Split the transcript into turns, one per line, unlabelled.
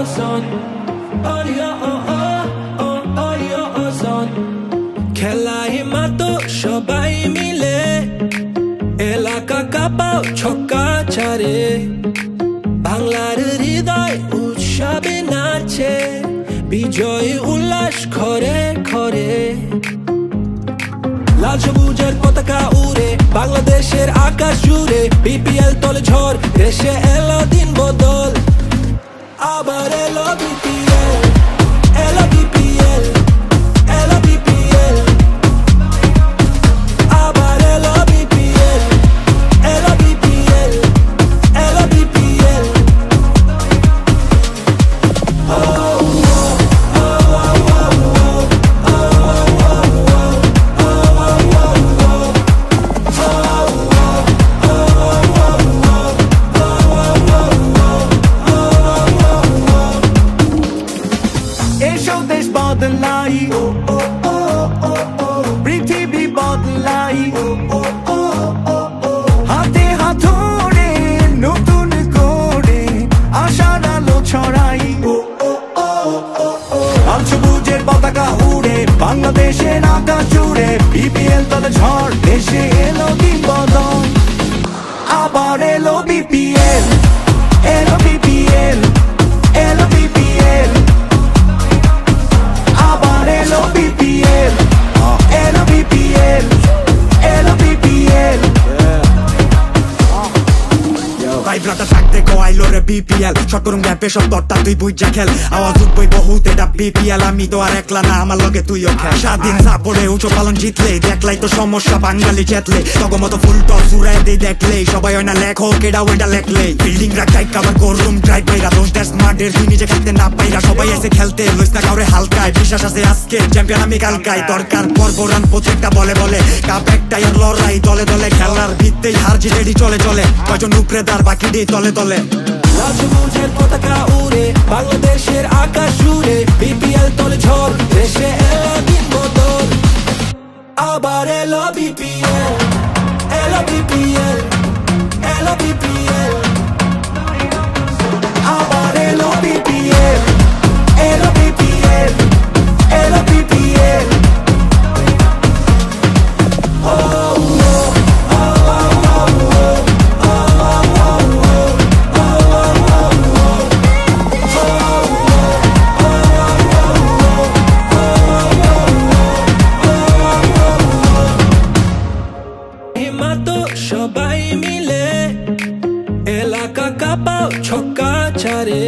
son. Son. খেলায় মাতো সবাই মিলে এলাকা কাঁপাও ছক্কা ছাড়ে বাংলার হৃদয় উৎসবে নাচে বিজয় উল্লাস ঘরে ঘরে লাল সবুজের পতাকা উড়ে বাংলাদেশের আকাশ জুড়ে বিপিএল তলে ঝড় দেশে এলো দিন বদল আবার এলো বিপিএল এলো বিপিএল এলো বিপিএল আবার এলো বিপিএল এলো বিপিএল এলো বিপিএল
দেশ বদলাই পৃথিবী বদলাই হাতে হাত ধরে নতুন করে আশার আলো ছড়াই লাল সবুজের পতাকা উড়ে বাংলাদেশের আকাশ জুড়ে বিপিএল তলে ঝড় দেশে এলো দিন বদল আবার এলো বিপিএল এলো বিপিএল এলো BPL Hello BPL, hello BPL, hello BPL. ভাইব্রাটা থাকতে কইলো রে বিপিএল শর্ট করুম গ্যাপে সব দরটা তুই বুঝা খেল আওয়াজ উঠবই বহুত এটা বিপিএল আমি তো আর একলা না আমার লগে তুইও খেল স্বাধীন সাপড়ে উঁচু পালন জিতলে দেখলাই তো সমস্যা বাঙালি চেতলে তগমত ফুল টস উড়াই দেই দেখলে সবাই হয় না লেখক এটা ওইটা লেখলে বিল্ডিং রাখাই কাবার করুম ড্রাইভ পাইরা দোষ দেশ স্মার্টের তুই নিজে খেলতে না পাইরা সবাই এসে খেলতে লইস না কাউরে হালকায় বিশ্বাস আছে আজকে চ্যাম্পিয়ন আমি কালকায় দরকার পর্ব রান প্রত্যেকটা বলে বলে কাপ একটাই আর লড়াই দলে দলে খেলার ভিত্তেই হার জিতেডি চলে চলে কয়জন উপরে দার বাকি ডি তলে তলে
লাল সবুজের পতাকা উড়ে বাংলাদেশের আকাশ জুড়ে বিপিএল তলে ঝড় দেশে এলো দিন বদল আবার এলো বিপিএল এলো বিপিএল এলো বিপিএল
আবার এলো বিপিএল এলো বিপিএল এলো বিপিএল
সবাই মিলে এলাকা কাঁপাও ছক্কা ছাড়ে।